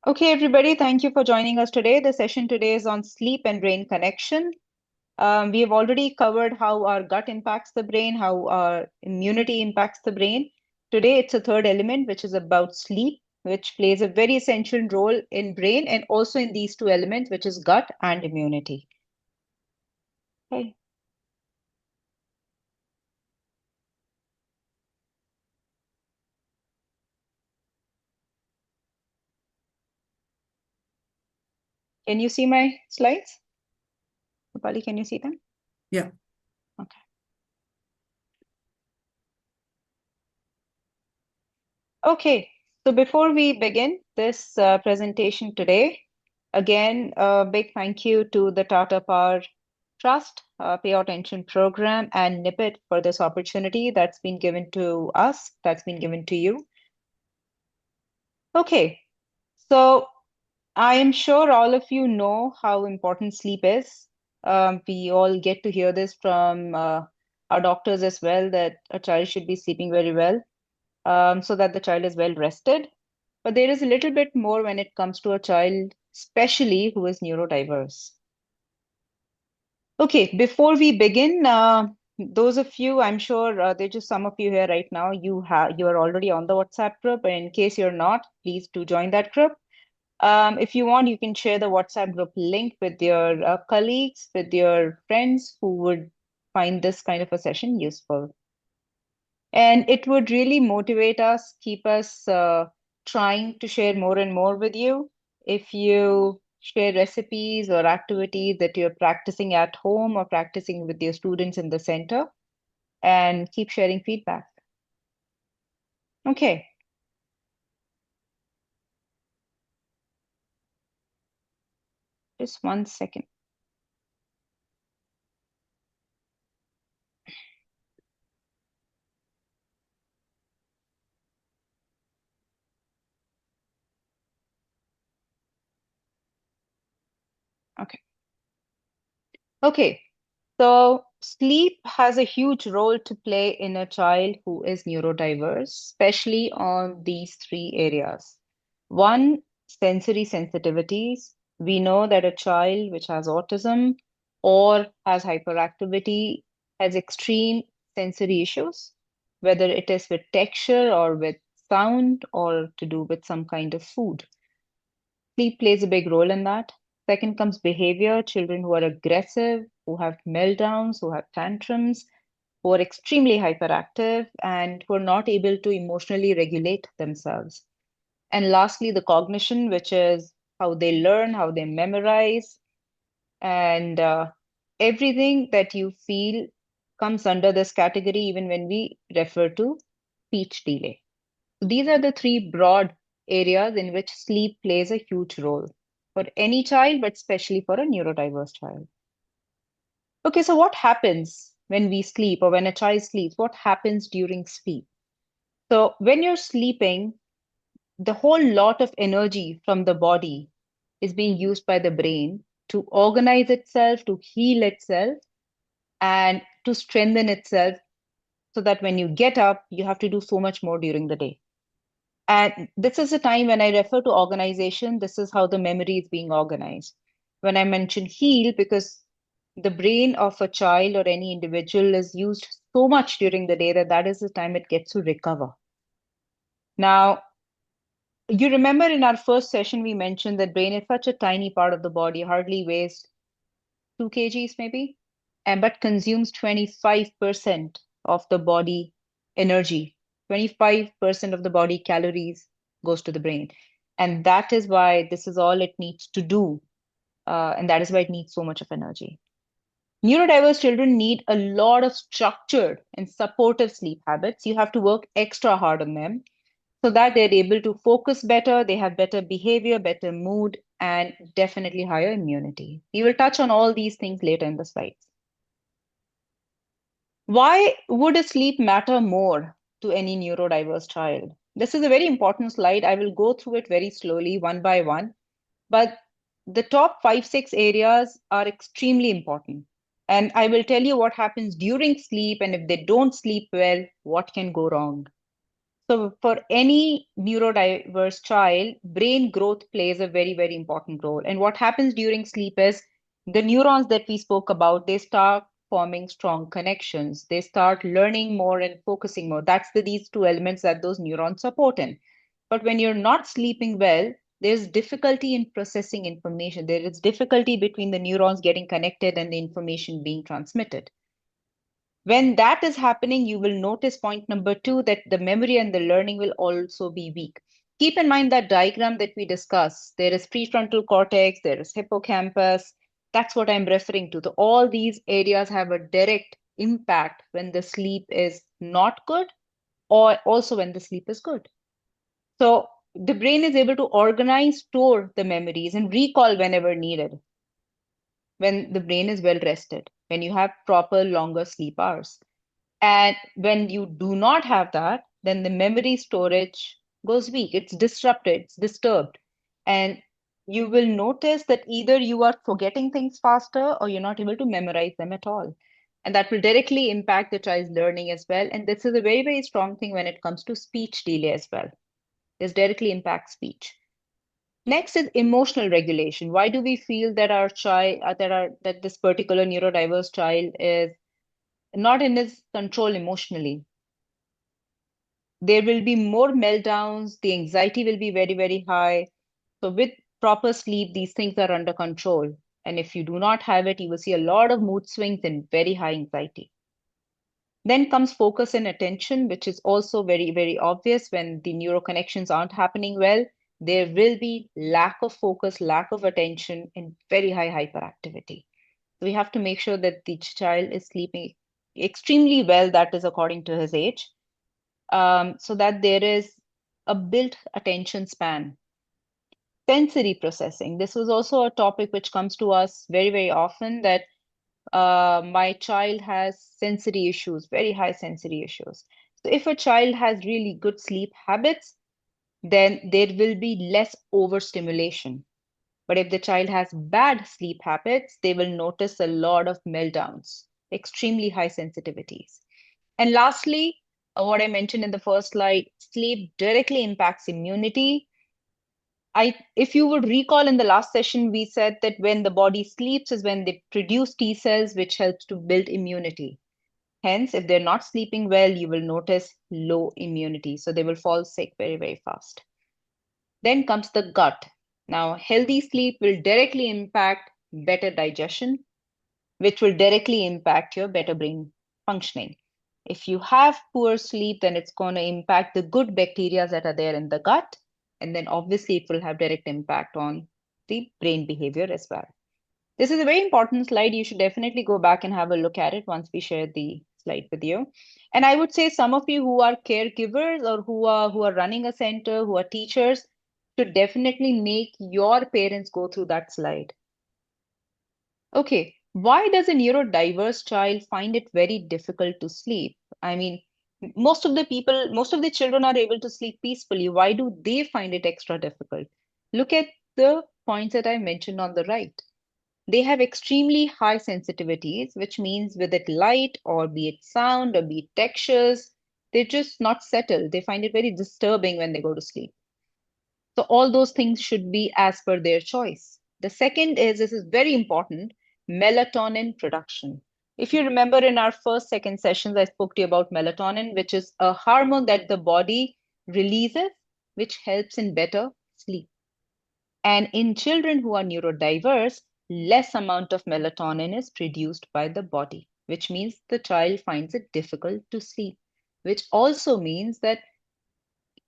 Okay, everybody, thank you for joining us today. The session today is on sleep and brain connection. We have already covered how our gut impacts the brain, how our immunity impacts the brain. Today, it's a third element, which is about sleep, which plays a very essential role in brain and also in these two elements, which is gut and immunity. Okay. Can you see my slides? Rupali, can you see them? Yeah. Okay. Okay, so before we begin this presentation today, again, a big thank you to the Tata Power Trust, Pay Attention Program, and NIPIT for this opportunity that's been given to us, that's been given to you. Okay, so I am sure all of you know how important sleep is. We all get to hear this from our doctors as well, that a child should be sleeping very well, so that the child is well rested. But there is a little bit more when it comes to a child, especially who is neurodiverse. Okay, before we begin, those of you, I'm sure there's just some of you here right now, you are already on the WhatsApp group, and in case you're not, please do join that group. If you want, you can share the WhatsApp group link with your colleagues, with your friends who would find this kind of a session useful. And it would really motivate us, keep us trying to share more and more with you. If you share recipes or activities that you're practicing at home or practicing with your students in the center, and keep sharing feedback. Okay. Just 1 second. Okay. Okay. So sleep has a huge role to play in a child who is neurodiverse, especially on these three areas. One, sensory sensitivities. We know that a child which has autism or has hyperactivity has extreme sensory issues, whether it is with texture or with sound or to do with some kind of food. Sleep plays a big role in that. Second comes behavior, children who are aggressive, who have meltdowns, who have tantrums, who are extremely hyperactive, and who are not able to emotionally regulate themselves. And lastly, the cognition, which is how they learn, how they memorize, and everything that you feel comes under this category, even when we refer to speech delay. So these are the three broad areas in which sleep plays a huge role for any child, but especially for a neurodiverse child. Okay, so what happens when we sleep or when a child sleeps? What happens during sleep? So when you're sleeping, the whole lot of energy from the body is being used by the brain to organize itself, to heal itself, and to strengthen itself so that when you get up, you have to do so much more during the day. And this is a time when I refer to organization, this is how the memory is being organized. When I mention heal, because the brain of a child or any individual is used so much during the day that that is the time it gets to recover. Now, you remember in our first session, we mentioned that brain is such a tiny part of the body, hardly weighs 2 kgs maybe, and but consumes 25% of the body energy. 25% of the body calories goes to the brain. And that is why this is all it needs to do. And that is why it needs so much of energy. Neurodiverse children need a lot of structured and supportive sleep habits. You have to work extra hard on them so that they're able to focus better, they have better behavior, better mood, and definitely higher immunity. We will touch on all these things later in the slides. Why would a sleep matter more to any neurodiverse child? This is a very important slide. I will go through it very slowly, one by one, but the top five, six areas are extremely important. And I will tell you what happens during sleep, and if they don't sleep well, what can go wrong. So for any neurodiverse child, brain growth plays a very, very important role. And what happens during sleep is the neurons that we spoke about, they start forming strong connections. They start learning more and focusing more. That's these two elements that those neurons support in. But when you're not sleeping well, there's difficulty in processing information. There is difficulty between the neurons getting connected and the information being transmitted. When that is happening, you will notice point number two, that the memory and the learning will also be weak. Keep in mind that diagram that we discussed. There is prefrontal cortex, there is hippocampus. That's what I'm referring to. All these areas have a direct impact when the sleep is not good, or also when the sleep is good. So the brain is able to organize, store the memories, and recall whenever needed when the brain is well rested, when you have proper longer sleep hours. And when you do not have that, then the memory storage goes weak. It's disrupted, it's disturbed. And you will notice that either you are forgetting things faster or you're not able to memorize them at all. And that will directly impact the child's learning as well. And this is a very, very strong thing when it comes to speech delay as well. This directly impacts speech. Next is emotional regulation. Why do we feel that our child, that this particular neurodiverse child is not in his control emotionally? There will be more meltdowns, the anxiety will be very, very high. So, with proper sleep, these things are under control. And if you do not have it, you will see a lot of mood swings and very high anxiety. Then comes focus and attention, which is also very, very obvious when the neuroconnections aren't happening well. There will be lack of focus, lack of attention, and very high hyperactivity. So, we have to make sure that the child is sleeping extremely well, that is according to his age, so that there is a built attention span. Sensory processing. This was also a topic which comes to us very, very often, that my child has sensory issues, very high sensory issues. So if a child has really good sleep habits, then there will be less overstimulation. But if the child has bad sleep habits, they will notice a lot of meltdowns, extremely high sensitivities. And lastly, what I mentioned in the first slide, sleep directly impacts immunity. If you would recall in the last session, we said that when the body sleeps is when they produce T cells, which helps to build immunity. Hence, if they're not sleeping well, you will notice low immunity. So they will fall sick very, very fast. Then comes the gut. Now, healthy sleep will directly impact better digestion, which will directly impact your better brain functioning. If you have poor sleep, then it's going to impact the good bacteria that are there in the gut. And then obviously it will have direct impact on the brain behavior as well. This is a very important slide. You should definitely go back and have a look at it once we share the slide with you. And I would say some of you who are caregivers or who are running a center, who are teachers, should definitely make your parents go through that slide. Okay, why does a neurodiverse child find it very difficult to sleep? I mean, most of the children are able to sleep peacefully. Why do they find it extra difficult? Look at the points that I mentioned on the right. They have extremely high sensitivities, which means with it light or be it sound or be it textures, they're just not settled. They find it very disturbing when they go to sleep. So all those things should be as per their choice. The second is, this is very important, melatonin production. If you remember in our first, second sessions, I spoke to you about melatonin, which is a hormone that the body releases, which helps in better sleep. And in children who are neurodiverse, less amount of melatonin is produced by the body, which means the child finds it difficult to sleep, which also means that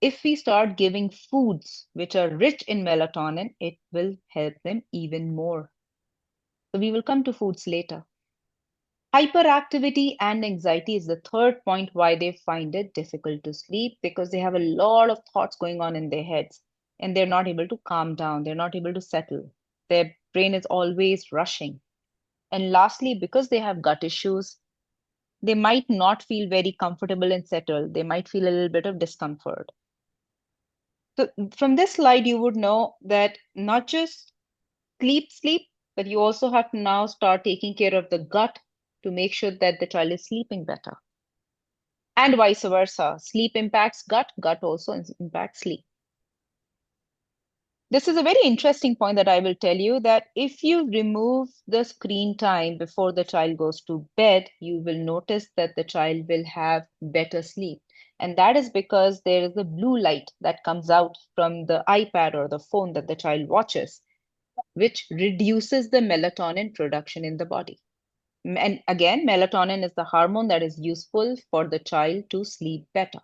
if we start giving foods which are rich in melatonin, it will help them even more. So we will come to foods later. Hyperactivity and anxiety is the third point why they find it difficult to sleep, because they have a lot of thoughts going on in their heads and they're not able to calm down. They're not able to settle. Their brain is always rushing. And lastly, because they have gut issues, they might not feel very comfortable and settled. They might feel a little bit of discomfort. So from this slide, you would know that not just sleep, but you also have to now start taking care of the gut to make sure that the child is sleeping better. And vice versa. Sleep impacts gut, gut also impacts sleep. This is a very interesting point that I will tell you, that if you remove the screen time before the child goes to bed, you will notice that the child will have better sleep. And that is because there is a blue light that comes out from the iPad or the phone that the child watches, which reduces the melatonin production in the body. And again, melatonin is the hormone that is useful for the child to sleep better.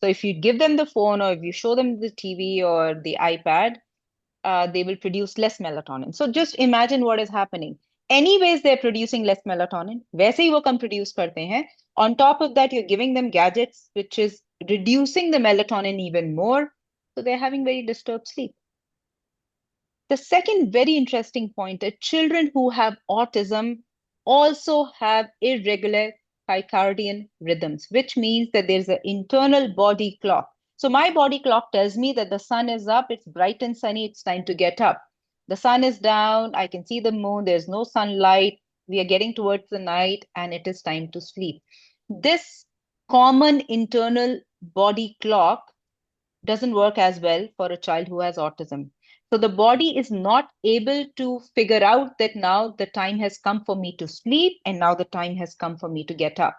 So if you give them the phone, or if you show them the TV or the iPad, they will produce less melatonin. So just imagine what is happening. Anyways, they're producing less melatonin. वैसे ही वो कम produce करते हैं. On top of that, you're giving them gadgets, which is reducing the melatonin even more. So they're having very disturbed sleep. The second very interesting point is children who have autism also have irregular circadian rhythms, which means that there's an internal body clock. So my body clock tells me that the sun is up, it's bright and sunny, it's time to get up. The sun is down, I can see the moon, there's no sunlight, we are getting towards the night, and it is time to sleep. This common internal body clock doesn't work as well for a child who has autism. So the body is not able to figure out that now the time has come for me to sleep and now the time has come for me to get up.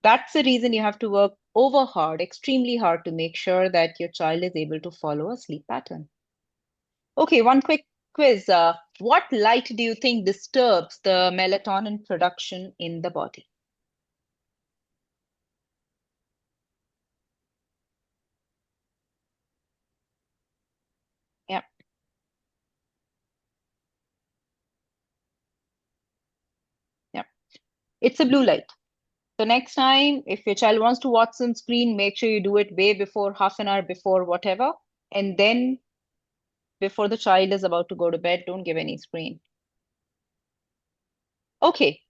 That's the reason you have to work over hard, extremely hard, to make sure that your child is able to follow a sleep pattern. Okay, one quick quiz. What light do you think disturbs the melatonin production in the body? Yeah, yeah. It's a blue light. So next time, if your child wants to watch some screen, make sure you do it way before, half an hour before, whatever. And then before the child is about to go to bed, don't give any screen. Okay.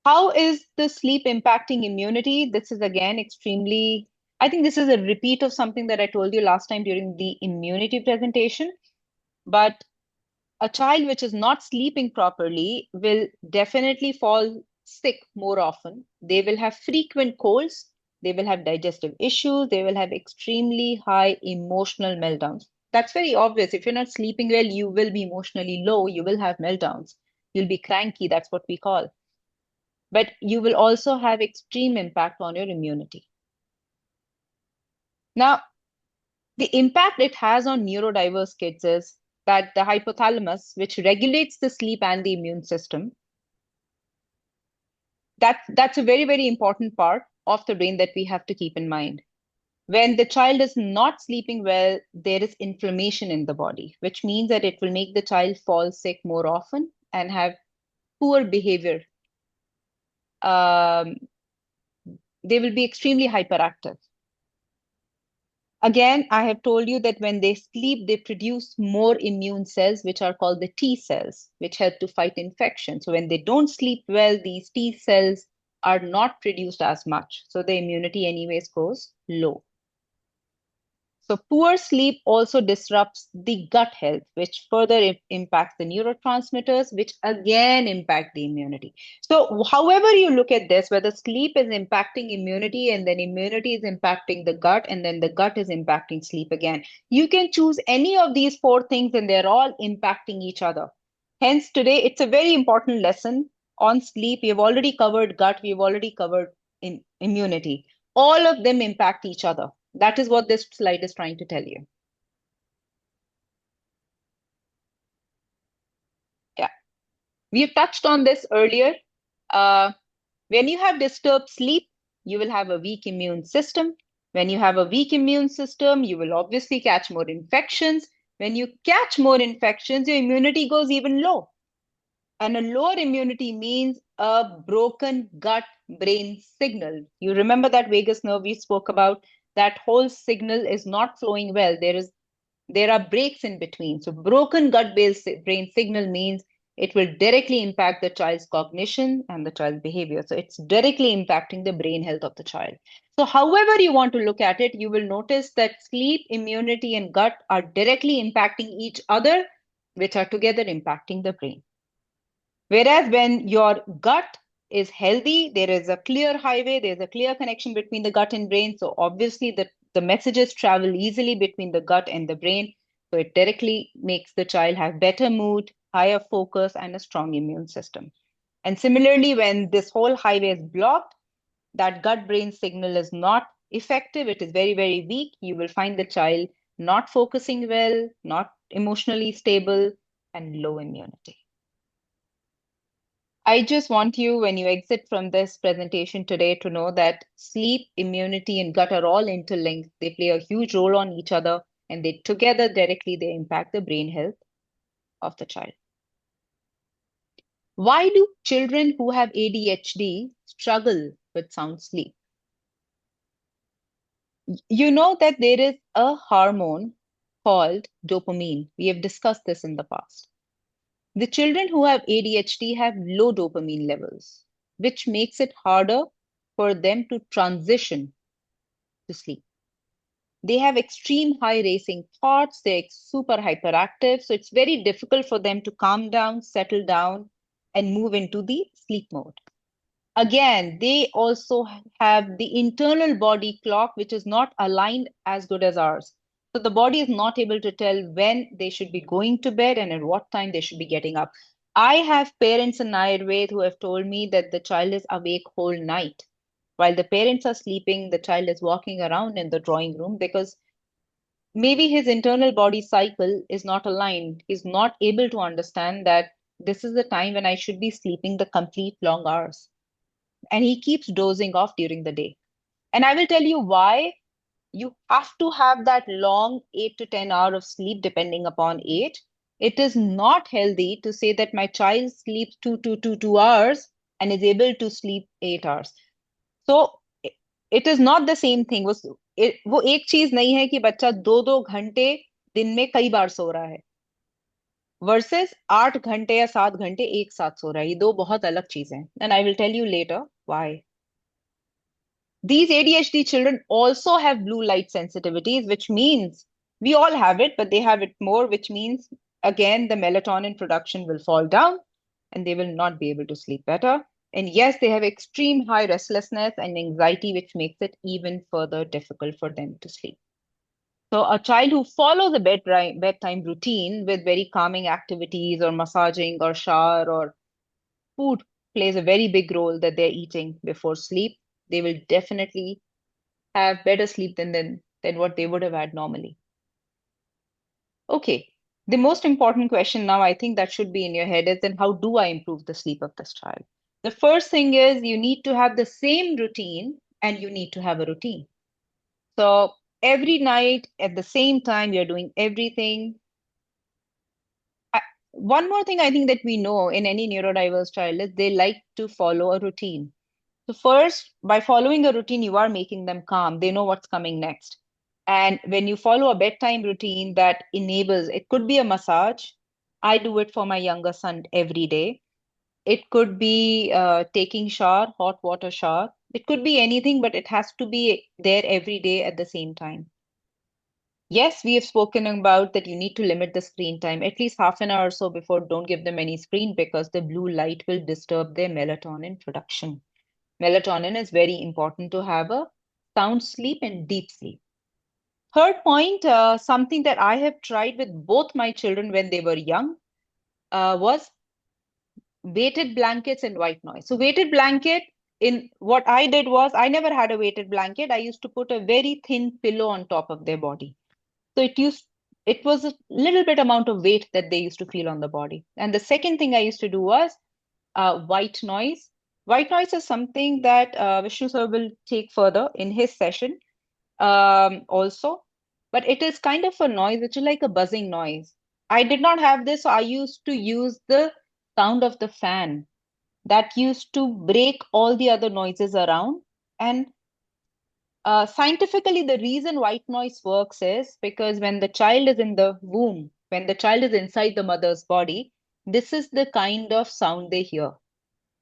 How is the sleep impacting immunity? This is again extremely, I think this is a repeat of something that I told you last time during the immunity presentation. But a child which is not sleeping properly will definitely fall sick more often. They will have frequent colds. They will have digestive issues. They will have extremely high emotional meltdowns. That's very obvious. If you're not sleeping well, you will be emotionally low. You will have meltdowns. You'll be cranky. That's what we call. But you will also have extreme impact on your immunity. Now, the impact it has on neurodiverse kids is that the hypothalamus, which regulates the sleep and the immune system, that's a very, very important part of the brain that we have to keep in mind. When the child is not sleeping well, there is inflammation in the body, which means that it will make the child fall sick more often and have poor behavior. Um, they will be extremely hyperactive. Again, I have told you that when they sleep, they produce more immune cells, which are called the T cells, which help to fight infection. So when they don't sleep well, these T cells are not produced as much. So the immunity anyways goes low. So poor sleep also disrupts the gut health, which further impacts the neurotransmitters, which again impact the immunity. So however you look at this, whether sleep is impacting immunity and then immunity is impacting the gut and then the gut is impacting sleep again, you can choose any of these four things and they're all impacting each other. Hence today, it's a very important lesson on sleep. We've already covered gut, we've already covered immunity. All of them impact each other. That is what this slide is trying to tell you. Yeah, we've touched on this earlier. Uh, when you have disturbed sleep, you will have a weak immune system. When you have a weak immune system, you will obviously catch more infections. When you catch more infections, your immunity goes even low. And a lower immunity means a broken gut brain signal. You remember that vagus nerve we spoke about? That whole signal is not flowing well. There are breaks in between. So broken gut brain signal means it will directly impact the child's cognition and the child's behavior. So it's directly impacting the brain health of the child. So however you want to look at it, you will notice that sleep, immunity, and gut are directly impacting each other, which are together impacting the brain. Whereas when your gut is healthy, there is a clear highway, there's a clear connection between the gut and brain. So obviously the messages travel easily between the gut and the brain. So it directly makes the child have better mood, higher focus, and a strong immune system. And similarly, when this whole highway is blocked, that gut brain signal is not effective, it is very, very weak. You will find the child not focusing well, not emotionally stable, and low immunity. I just want you, when you exit from this presentation today, to know that sleep, immunity, and gut are all interlinked. They play a huge role on each other, and they together directly they impact the brain health of the child. Why do children who have ADHD struggle with sound sleep? You know that there is a hormone called dopamine. We have discussed this in the past. The children who have ADHD have low dopamine levels, which makes it harder for them to transition to sleep. They have extreme high racing thoughts, they're super hyperactive, so it's very difficult for them to calm down, settle down, and move into the sleep mode. Again, they also have the internal body clock, which is not aligned as good as ours. So the body is not able to tell when they should be going to bed and at what time they should be getting up. I have parents in Ayurveda who have told me that the child is awake whole night. While the parents are sleeping, the child is walking around in the drawing room because maybe his internal body cycle is not aligned. He's not able to understand that this is the time when I should be sleeping the complete long hours, and he keeps dozing off during the day. And I will tell you why. You have to have that long 8 to 10 hours of sleep depending upon age. It is not healthy to say that my child sleeps 2 hours and is able to sleep 8 hours. So it is not the same thing. वो एक चीज नहीं है कि बच्चा 2 घंटे दिन में कई बार सो रहा है वर्सेस 8 घंटे या 7 घंटे एक साथ सो रहा है. ये दो बहुत अलग चीजें हैं. And I will tell you later why. These ADHD children also have blue light sensitivities, which means we all have it, but they have it more, which means again the melatonin production will fall down and they will not be able to sleep better. And yes, they have extreme high restlessness and anxiety, which makes it even further difficult for them to sleep. So a child who follows a bedtime routine with very calming activities or massaging or shower or food plays a very big role that they're eating before sleep, they will definitely have better sleep than what they would have had normally. Okay, the most important question now I think that should be in your head is then how do I improve the sleep of this child? The first thing is you need to have the same routine and you need to have a routine. So every night at the same time, you're doing everything. One more thing I think that we know in any neurodiverse child is they like to follow a routine. So first, by following a routine, you are making them calm. They know what's coming next. And when you follow a bedtime routine that enables, it could be a massage. I do it for my younger son every day. It could be taking shower, hot water shower. It could be anything, but it has to be there every day at the same time. Yes, we have spoken about that you need to limit the screen time, at least half an hour or so before. Don't give them any screen because the blue light will disturb their melatonin production. Melatonin is very important to have a sound sleep and deep sleep. Third point, something that I have tried with both my children when they were young, was weighted blankets and white noise. So weighted blanket, in what I did was I never had a weighted blanket. I used to put a very thin pillow on top of their body. So it was a little bit amount of weight that they used to feel on the body. And the second thing I used to do was white noise. White noise is something that Vishnu sir will take further in his session also. But it is kind of a noise which is like a buzzing noise. I did not have this, so I used to use the sound of the fan that used to break all the other noises around. And scientifically, the reason white noise works is because when the child is in the womb, when the child is inside the mother's body, this is the kind of sound they hear.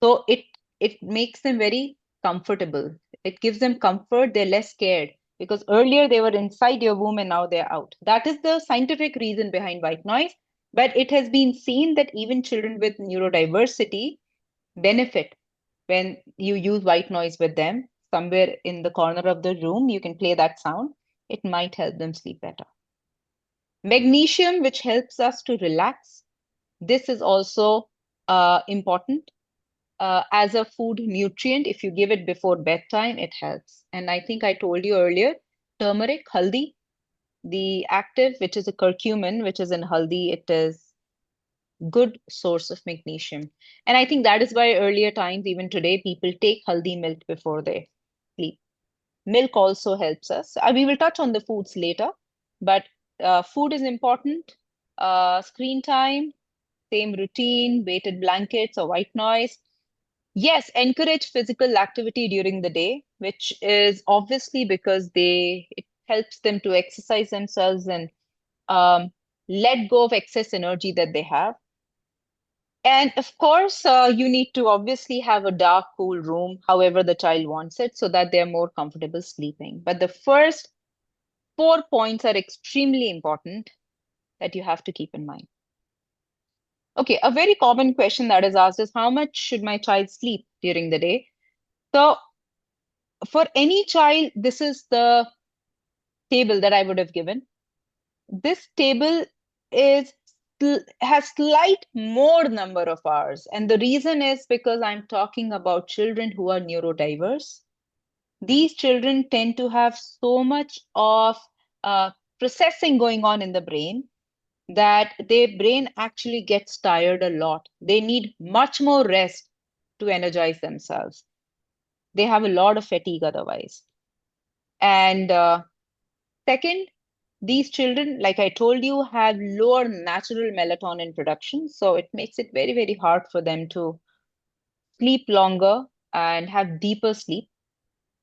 So it makes them very comfortable. It gives them comfort. They're less scared because earlier they were inside your womb and now they're out. That is the scientific reason behind white noise. But it has been seen that even children with neurodiversity benefit when you use white noise with them, somewhere in the corner of the room, you can play that sound. It might help them sleep better. Magnesium, which helps us to relax. This is also important as a food nutrient. If you give it before bedtime, it helps. And I think I told you earlier, turmeric, haldi, the active, which is a curcumin, which is in haldi, it is good source of magnesium. And I think that is why earlier times, even today, people take haldi milk before they sleep. Milk also helps us. We will touch on the foods later, but food is important. Screen time, same routine, weighted blankets or white noise. Yes, encourage physical activity during the day, which is obviously because it helps them to exercise themselves and um, let go of excess energy that they have. And of course, you need to obviously have a dark, cool room, however the child wants it, so that they're more comfortable sleeping. But the first 4 points are extremely important that you have to keep in mind. Okay, a very common question that is asked is how much should my child sleep during the day? So for any child, this is the table that I would have given. This table is has slight more number of hours, and the reason is because I'm talking about children who are neurodiverse. These children tend to have so much of uh, processing going on in the brain that their brain actually gets tired a lot. They need much more rest to energize themselves. They have a lot of fatigue otherwise. And second, these children, like I told you, have lower natural melatonin production. So it makes it very, very hard for them to sleep longer and have deeper sleep.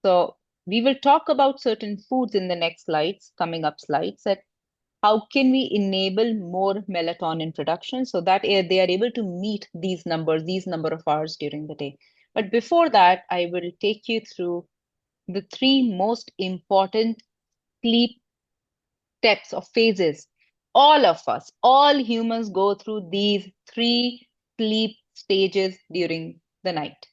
So we will talk about certain foods in the next slides, coming up slides, that how can we enable more melatonin production so that they are able to meet these numbers, these number of hours during the day. But before that, I will take you through the three most important sleep steps or phases. All of us, all humans go through these three sleep stages during the night.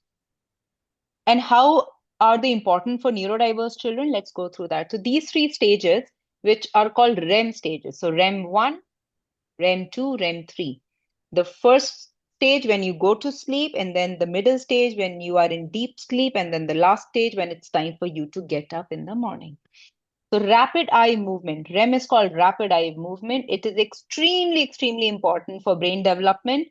And how are they important for neurodiverse children? Let's go through that. So these three stages, which are called REM stages. So REM 1, REM 2, REM 3. The first stage when you go to sleep, and then the middle stage when you are in deep sleep, and then the last stage when it's time for you to get up in the morning. So rapid eye movement, REM is called rapid eye movement. It is extremely, extremely important for brain development,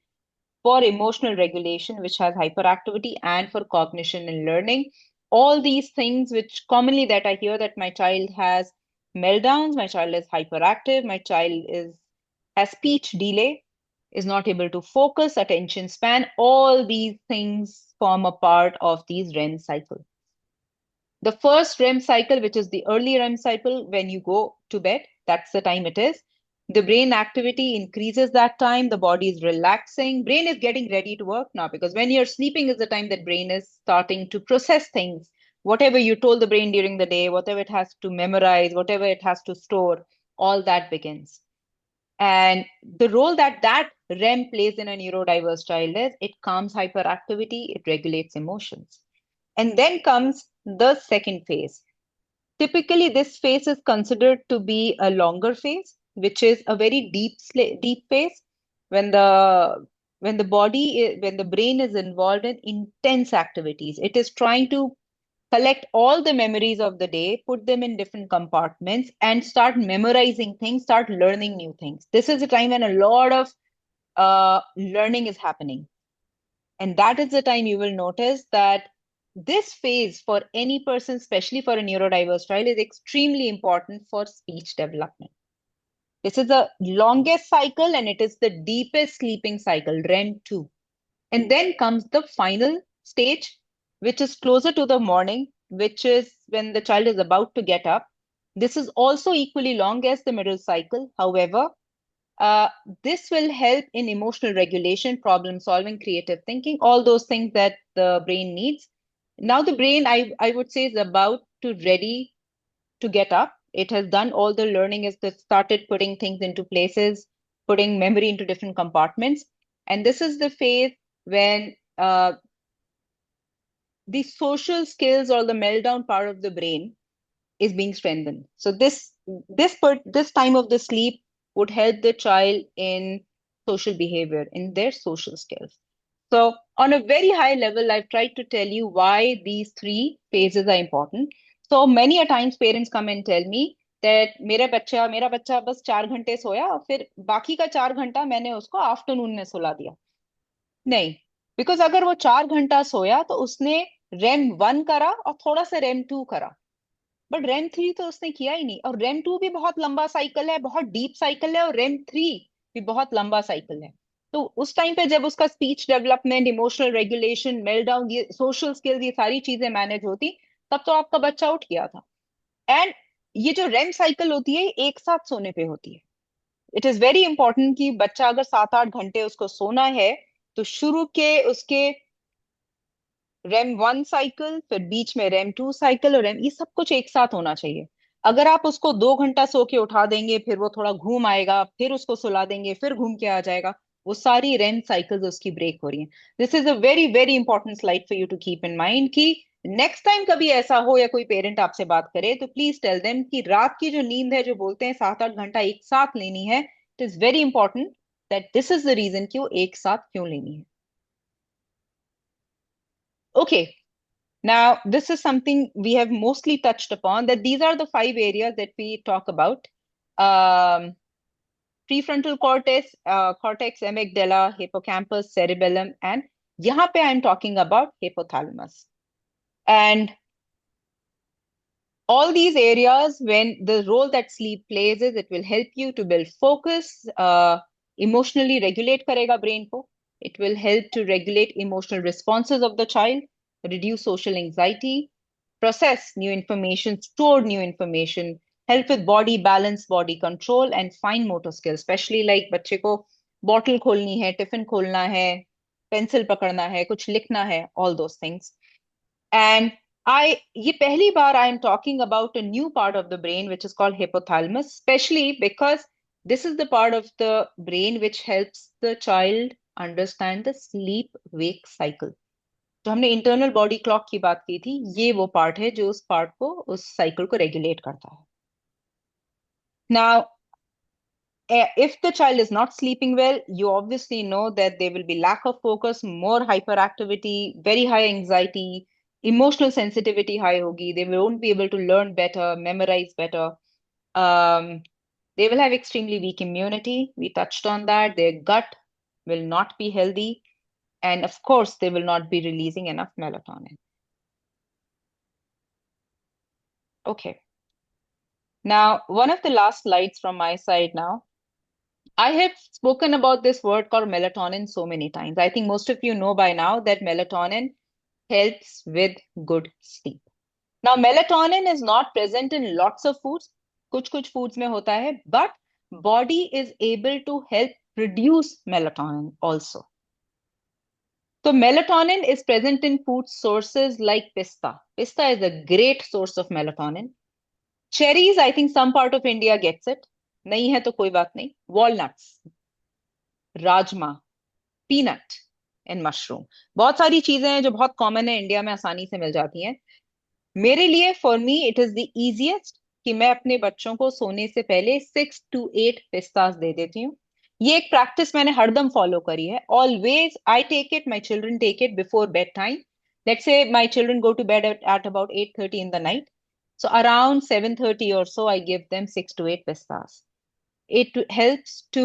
for emotional regulation, which has hyperactivity, and for cognition and learning. All these things, which commonly that I hear that my child has meltdowns, my child is hyperactive, my child is has speech delay, is not able to focus, attention span, all these things form a part of these REM cycle. The first REM cycle, which is the early REM cycle, when you go to bed, that's the time it is. The brain activity increases that time. The body is relaxing. Brain is getting ready to work now because when you're sleeping is the time that brain is starting to process things. Whatever you told the brain during the day, whatever it has to memorize, whatever it has to store, all that begins. And the role that that REM plays in a neurodiverse child is it calms hyperactivity, it regulates emotions. And then comes the second phase. Typically, this phase is considered to be a longer phase, which is a very deep phase when when the brain is involved in intense activities. It is trying to collect all the memories of the day, put them in different compartments, and start memorizing things, start learning new things. This is a time when a lot of learning is happening. And that is the time you will notice that this phase for any person, especially for a neurodiverse child, is extremely important for speech development. This is the longest cycle and it is the deepest sleeping cycle, REM 2. And then comes the final stage, which is closer to the morning, which is when the child is about to get up. This is also equally long as the middle cycle. However, uh, this will help in emotional regulation, problem solving, creative thinking, all those things that the brain needs. Now, the brain, I would say, is about to ready to get up. It has done all the learning, it started putting things into places, putting memory into different compartments. And this is the phase when the social skills or the meltdown part of the brain is being strengthened. So this time of the sleep would help the child in social behavior, in their social skills. So on a very high level, I've tried to tell you why these three phases are important. So many a times parents come and tell me that मेरा बच्चा बस 4 घंटे सोया, फिर बाकी का 4 घंटा मैंने उसको आफ्टरनून में सुला दिया. नहीं, बिकॉज अगर वो 4 घंटा सोया तो उसने रेम 1 करा और थोड़ा सा रेम 2 करा, बट रेम 3 तो उसने किया ही नहीं. और रेम 2 भी बहुत लंबा साइकिल है, बहुत डीप साइकिल है, और रेम 3 भी बहुत लंबा साइकिल है. तो उस टाइम पे जब उसका speech development, emotional regulation, meltdown, ये सोशल स्किल्स, ये सारी चीजें मैनेज होती, तब तो आपका बच्चा उठ गया था. एंड ये जो रेम साइकिल होती है एक साथ सोने पे होती है. इट इज वेरी इंपॉर्टेंट कि बच्चा अगर 7-8 घंटे उसको सोना है, तो शुरू के उसके रेम 1 साइकिल, फिर बीच में रेम 2 साइकिल, और रेम, ये सब कुछ एक साथ होना चाहिए. अगर आप उसको 2 घंटा सो के उठा देंगे, फिर वो थोड़ा घूम आएगा, फिर उसको सुला देंगे, फिर घूम के आ जाएगा, वो सारी रेम साइकिल्स उसकी ब्रेक हो रही हैं. This is a very very important slide for you to keep in mind कि नेक्स्ट टाइम कभी ऐसा हो या कोई पेरेंट आपसे बात करे, तो प्लीज टेल देम कि रात की जो नींद है, जो बोलते हैं 7-8 घंटा एक साथ लेनी है, it is very important that this is the reason कि वो एक साथ क्यों लेनी है. Okay. Now, this is something we have mostly touched upon, that these are the 5 areas that we talk about. Um, Prefrontal cortex, amygdala, hippocampus, cerebellum, and यहाँ पे I'm talking about hypothalamus. And all these areas, when the role that sleep plays is, it will help you to build focus, emotionally regulate करेगा brain को. It will help to regulate emotional responses of the child, reduce social anxiety, process new information, store new information, help with body balance, body control, and fine motor skills, especially like बच्चे को bottle खोलनी है, tiffin खोलना है, pencil पकड़ना है, कुछ लिखना है, all those things. And ये पहली बार I am talking about a new part of the brain which is called hypothalamus, especially because this is the part of the brain which helps the child understand the sleep wake cycle. जो हमने internal body clock की बात की थी, ये वो part है जो उस पार्ट को, उस साइकिल को रेगुलेट करता है. Now, if the child is not sleeping well, you obviously know that there will be lack of focus, more hyperactivity, very high anxiety, emotional sensitivity high hogi. They won't be able to learn better, memorize better. They will have extremely weak immunity. We touched on that. Their gut will not be healthy. And of course, they will not be releasing enough melatonin. Okay. Now, one of the last slides from my side now. I have spoken about this word called melatonin so many times. I think most of you know by now that melatonin helps with good sleep. Now, melatonin is not present in lots of foods. कुछ foods में होता है, but body is able to help produce melatonin also. So melatonin is present in food sources like pista. Pista is a great source of melatonin. Cherries, I think some part of India gets it. नहीं है तो कोई बात नहीं. Walnuts, rajma, peanut and mushroom, बहुत सारी चीजें हैं जो बहुत कॉमन है, इंडिया में आसानी से मिल जाती हैं. मेरे लिए, for me, it is the easiest कि मैं अपने बच्चों को सोने से पहले 6 to 8 पिस्तास दे देती हूँ. ये एक प्रैक्टिस मैंने हरदम फॉलो करी है. Always I take it, my children take it before bed time. Let's say my children go to bed at about 8:30 in the night. So around 7:30 or so, I give them 6 to 8 pistas. It helps to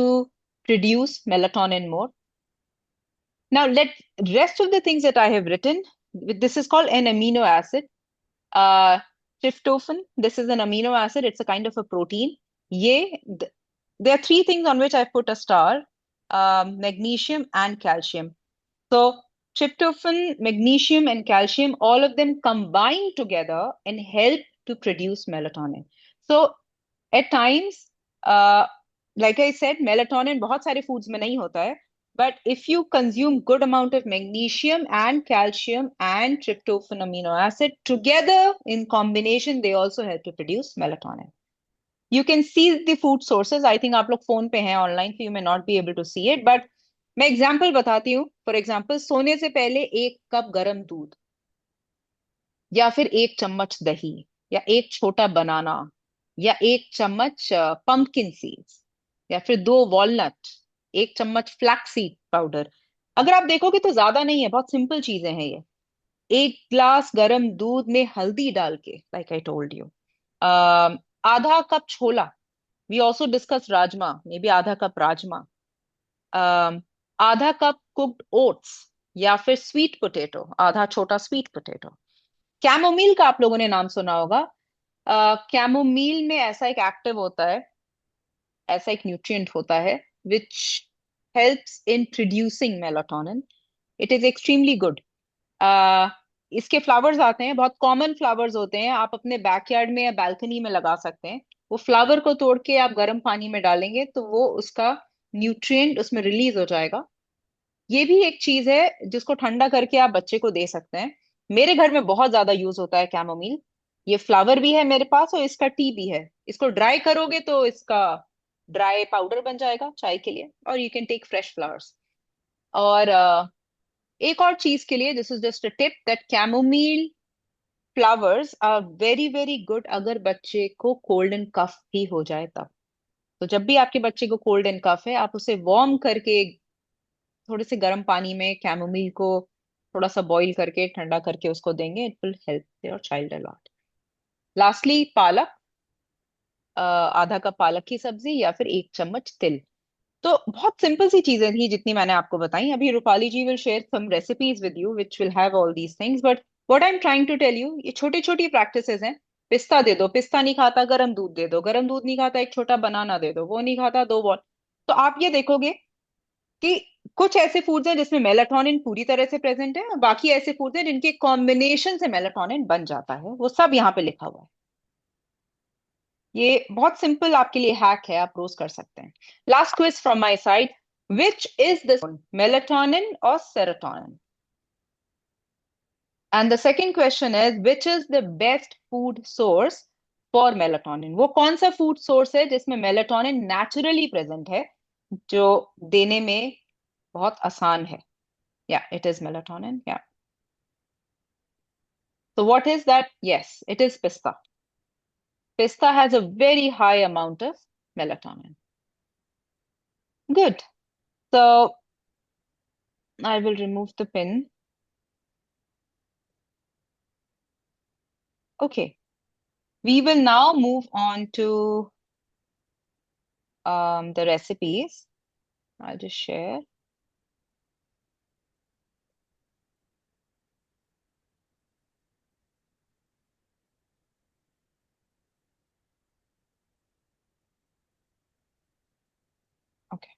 produce melatonin more. Now, let rest of the things that I have written, this is called an amino acid. Tryptophan, this is an amino acid. It's a kind of a protein. There are 3 things on which I put a star, magnesium and calcium. So tryptophan, magnesium, and calcium, all of them combine together and help to produce melatonin. So at times, like I said, melatonin बहुत सारे foods में नहीं होता है. But if you consume good amount of magnesium and calcium and tryptophan amino acid together in combination, they also help to produce melatonin. You can see the food sources. I think आप लोग phone पे हैं online, so you may not be able to see it. But मैं example बताती हूँ. For example, सोने से पहले 1 कप गर्म दूध. या फिर 1 चम्मच दही, या एक छोटा बनाना, या 1 चम्मच पंपकिन सीड्स, या फिर 2 वॉलनट, 1 चम्मच फ्लैक्स सीड पाउडर। अगर आप देखोगे तो ज्यादा नहीं है, बहुत सिंपल चीजें हैं ये। 1 ग्लास गर्म दूध में हल्दी डाल के, लाइक आई टोल्ड यू। आधा cup chhola, we also discuss rajma, maybe आधा कप राजमा। um, आधा कप कुक्ड ओट्स, या फिर स्वीट पोटैटो, आधा छोटा स्वीट पोटैटो। कैमोमील का आप लोगों ने नाम सुना होगा। कैमोमील में ऐसा एक एक्टिव होता है, ऐसा एक न्यूट्रिएंट होता है which helps in producing melatonin. It is extremely good. इसके फ्लावर्स आते हैं, बहुत कॉमन फ्लावर्स होते हैं, आप अपने बैकयार्ड में या बालकनी में लगा सकते हैं। वो फ्लावर को तोड़ के आप गर्म पानी में डालेंगे तो वो उसका न्यूट्रिएंट उसमें रिलीज हो जाएगा। ये भी एक चीज है जिसको ठंडा करके आप बच्चे को दे सकते हैं। मेरे घर में बहुत ज्यादा यूज होता है कैमोमील। ये फ्लावर भी है मेरे पास और इसका टी भी है। इसको ड्राई करोगे तो इसका ड्राई पाउडर बन जाएगा चाय के लिए, और you can take fresh flowers. और एक और चीज के लिए, this is just a tip, that chamomile flowers are very very good अगर बच्चे को कोल्ड एंड कफ भी हो जाए तब। तो जब भी आपके बच्चे को कोल्ड एंड कफ है, आप उसे वार्म करके थोड़े से गर्म पानी में कैमोमील को थोड़ा सा बॉईल करके ठंडा करके उसको देंगे, it will help your child a lot. Lastly पालक, आधा कप पालक की सब्जी, या फिर 1 चम्मच तिल। तो बहुत सिंपल सी चीजें थी जितनी मैंने आपको बताई। अभी Rupali ji will share some recipes with you which will have all these things, but what I am trying to tell you, ये छोटी छोटी प्रैक्टिसेस हैं। पिस्ता दे दो, पिस्ता नहीं खाता गर्म दूध दे दो, गर्म दूध नहीं खाता एक छोटा बनाना दे दो, वो नहीं खाता 2 बॉल। तो आप ये देखोगे कि कुछ ऐसे फूड्स हैं जिसमें मेलाटोनिन पूरी तरह से प्रेजेंट है, और बाकी ऐसे फूड्स हैं जिनके कॉम्बिनेशन से मेलाटोनिन बन जाता है। वो सब यहाँ पे लिखा हुआ है। ये बहुत सिंपल आपके लिए हैक है, आप रोज कर सकते हैं। Last quiz from my side, which is the melatonin और serotonin? And the second question is which is the best food source for melatonin? वो कौन सा फूड सोर्स है जिसमें मेलाटोनिन नेचुरली प्रेजेंट है, जो देने में बहुत आसान है? Yeah, it is melatonin. Yeah. So what is that? Yes, it is pista. Pista has a very high amount of melatonin. Good. So I will remove the pin. Okay. We will now move on to the recipes. I'll just share. Okay.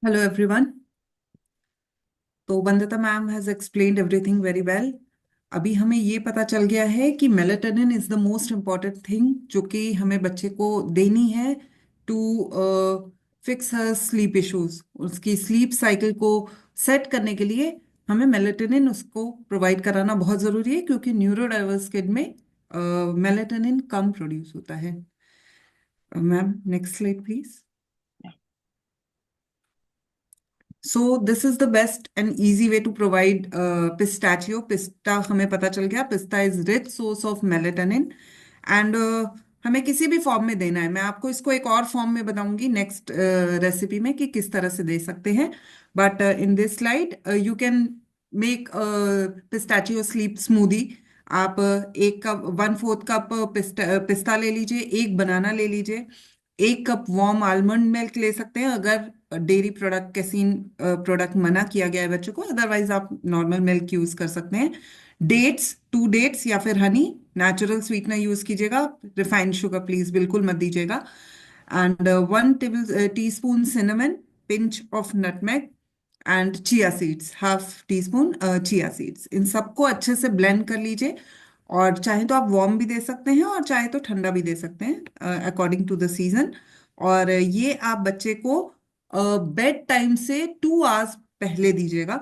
Hello everyone. तो Vandita ma'am has explained everything very well. अभी हमें ये पता चल गया है कि melatonin is the most important thing जो कि हमें बच्चे को देनी है to fix her sleep issues. उसकी स्लीप साइकिल को सेट करने के लिए हमें मेलेटोनिन उसको प्रोवाइड कराना बहुत ज़रूरी है, क्योंकि न्यूरो डाइवर्स किड में मेलेटोनिन कम प्रोड्यूस होता है। Ma'am next slide please. Yeah. So this is the best and easy way to provide pistachio. पिस्ता हमें पता चल गया, पिस्ता is rich source of melatonin and हमें किसी भी फॉर्म में देना है। मैं आपको इसको एक और फॉर्म में बताऊंगी नेक्स्ट रेसिपी में कि किस तरह से दे सकते हैं। But in this slide you can make pistachio sleep smoothie. आप 1 कप 1/4 कप पिस्ता ले लीजिए, 1 बनाना ले लीजिए, 1 कप वार्म आलमंड मिल्क ले सकते हैं अगर डेयरी प्रोडक्ट कैसीन प्रोडक्ट मना किया गया है बच्चों को, अदरवाइज आप नॉर्मल मिल्क यूज कर सकते हैं। डेट्स, 2 डेट्स या फिर हनी, नेचुरल स्वीटनर यूज कीजिएगा, रिफाइंड शुगर प्लीज बिल्कुल मत दीजिएगा। And 1 table teaspoon cinnamon, pinch of nutmeg and chia seeds, ½ teaspoon chia seeds. इन सबको अच्छे से ब्लेंड कर लीजिए, और चाहे तो आप वार्म भी दे सकते हैं और चाहे तो ठंडा भी दे सकते हैं अकॉर्डिंग टू द सीजन। और ये आप बच्चे को बेड टाइम से 2 आवर्स पहले दीजिएगा।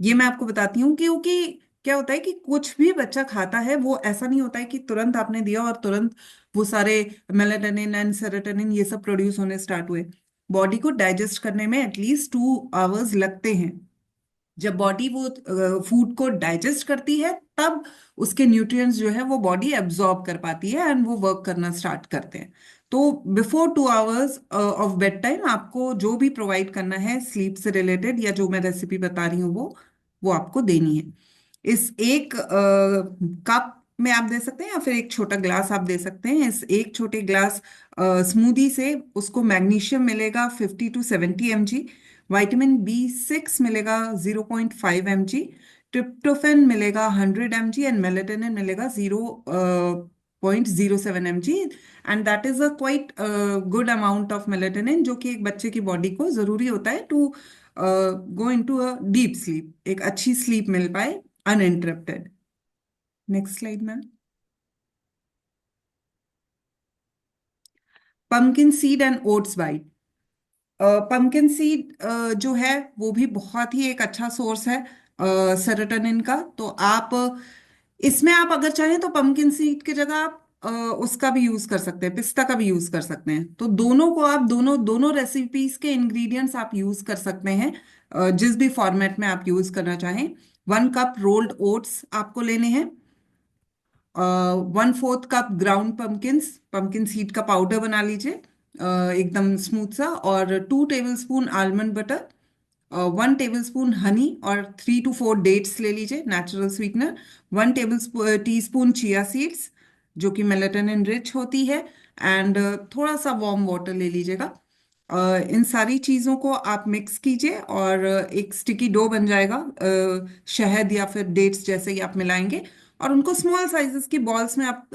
ये मैं आपको बताती हूँ क्योंकि क्या होता है कि कुछ भी बच्चा खाता है वो ऐसा नहीं होता है कि तुरंत आपने दिया और तुरंत वो सारे मेलेटोनिन एंड सेरोटोनिन ये सब प्रोड्यूस होने स्टार्ट हुए। बॉडी को डाइजेस्ट करने में एटलीस्ट 2 आवर्स लगते हैं। जब बॉडी वो फूड को डाइजेस्ट करती है तब उसके न्यूट्रिएंट्स जो है वो बॉडी एब्जॉर्ब कर पाती है एंड वो वर्क करना स्टार्ट करते हैं। तो before 2 hours of bed time आपको जो भी प्रोवाइड करना है स्लीप से रिलेटेड या जो मैं रेसिपी बता रही हूँ वो आपको देनी है। इस एक कप में आप दे सकते हैं या फिर एक छोटा ग्लास आप दे सकते हैं। इस एक छोटे ग्लास स्मूदी से उसको मैग्नीशियम मिलेगा 50 to 70 mg, विटामिन B6 मिलेगा 0.5 mg, ट्रिप्टोफेन मिलेगा 100 mg एंड मेलेटोनिन मिलेगा 0.07 mg। And that is a quite good amount of melatonin जो कि एक बच्चे की बॉडी को जरूरी होता है to go into a deep sleep, एक अच्छी स्लीप मिल पाए uninterrupted. Next slide ma'am. Pumpkin seed and oats bite. Pumpkin seed जो है वो भी बहुत ही एक अच्छा सोर्स है सेरोटोनिन का। तो आप इसमें आप अगर चाहें तो पंकिन सीड की जगह आप उसका भी यूज कर सकते हैं, पिस्ता का भी यूज कर सकते हैं। तो दोनों को आप दोनों दोनों रेसिपीज के इंग्रेडिएंट्स आप यूज कर सकते हैं जिस भी फॉर्मेट में आप यूज करना चाहें। 1 कप रोल्ड ओट्स आपको लेने हैं। 1/4 cup ground pumpkins, pumpkin seed का पाउडर बना लीजिए एकदम स्मूथ सा। और 2 table spoon almond butter, 1 table spoon Honey और 3 to 4 डेट्स ले लीजिए natural sweetener. 1 table teaspoon chia seeds जो कि मेलेटोनिन रिच होती है। एंड थोड़ा सा वार्म वाटर ले लीजिएगा। इन सारी चीज़ों को आप मिक्स कीजिए और एक स्टिकी डो बन जाएगा। शहद या फिर डेट्स जैसे ही आप मिलाएंगे और उनको स्मॉल साइजेस की बॉल्स में आप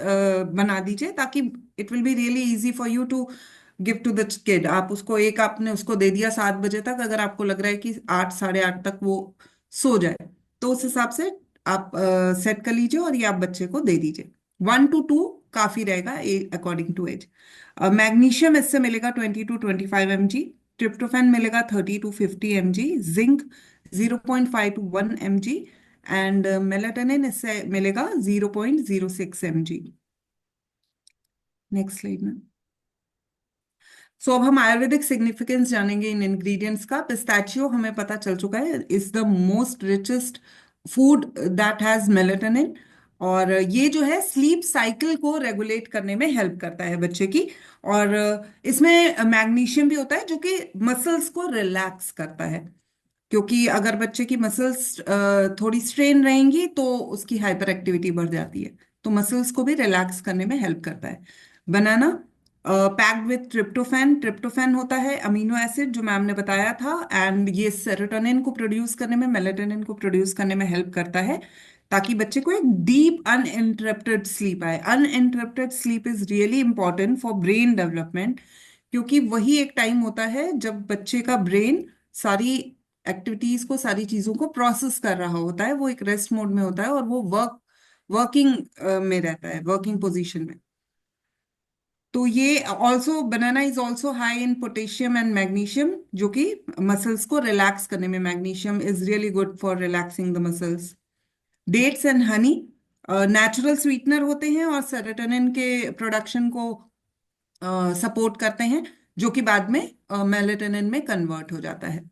बना दीजिए ताकि it will be really easy for you to give to the kid. आप उसको एक आपने उसको दे दिया 7 बजे तक, अगर आपको लग रहा है कि 8 साढ़े 8 तक वो सो जाए तो उस हिसाब से आप सेट कर लीजिए और ये आप बच्चे को दे दीजिए। 1 to 2 काफी रहेगा अकॉर्डिंग टू एज। मैग्नीशियम इससे मिलेगा 20 to 25 mg, ट्रिप्टोफैन मिलेगा 30 to 50 mg, zinc 0.5 to 1 mg and melatonin इससे मिलेगा 0.06 mg। नेक्स्ट स्लाइड में। सो अब हम आयुर्वेदिक सिग्निफिकेंस जानेंगे इन इंग्रेडिएंट्स का। पिस्ताचियो हमें पता चल चुका है is the most richest food that has melatonin. और ये जो है स्लीप साइकिल को रेगुलेट करने में हेल्प करता है बच्चे की। और इसमें मैग्नीशियम भी होता है जो कि मसल्स को रिलैक्स करता है, क्योंकि अगर बच्चे की मसल्स थोड़ी स्ट्रेन रहेंगी तो उसकी हाइपर एक्टिविटी बढ़ जाती है। तो मसल्स को भी रिलैक्स करने में हेल्प करता है। बनाना पैक्ड विथ ट्रिप्टोफैन, ट्रिप्टोफैन होता है अमीनो एसिड जो मैम ने बताया था। एंड ये सेरोटोनिन को प्रोड्यूस करने में, मेलेटोनिन को प्रोड्यूस करने में हेल्प करता है ताकि बच्चे को एक डीप अनइंटरप्टेड स्लीप आए। Uninterrupted sleep is really important for brain development, क्योंकि वही एक टाइम होता है जब बच्चे का ब्रेन सारी एक्टिविटीज को, सारी चीजों को प्रोसेस कर रहा होता है। वो एक रेस्ट मोड में होता है और वो वर्किंग में रहता है, वर्किंग पोजीशन में। तो ये also banana is also high in potassium and magnesium जो कि मसल्स को रिलैक्स करने में, magnesium is really good for relaxing the muscles. Dates and honey natural sweetener होते हैं और सेरोटोनिन के प्रोडक्शन को सपोर्ट करते हैं जो कि बाद में मेलेटोनिन में कन्वर्ट हो जाता है।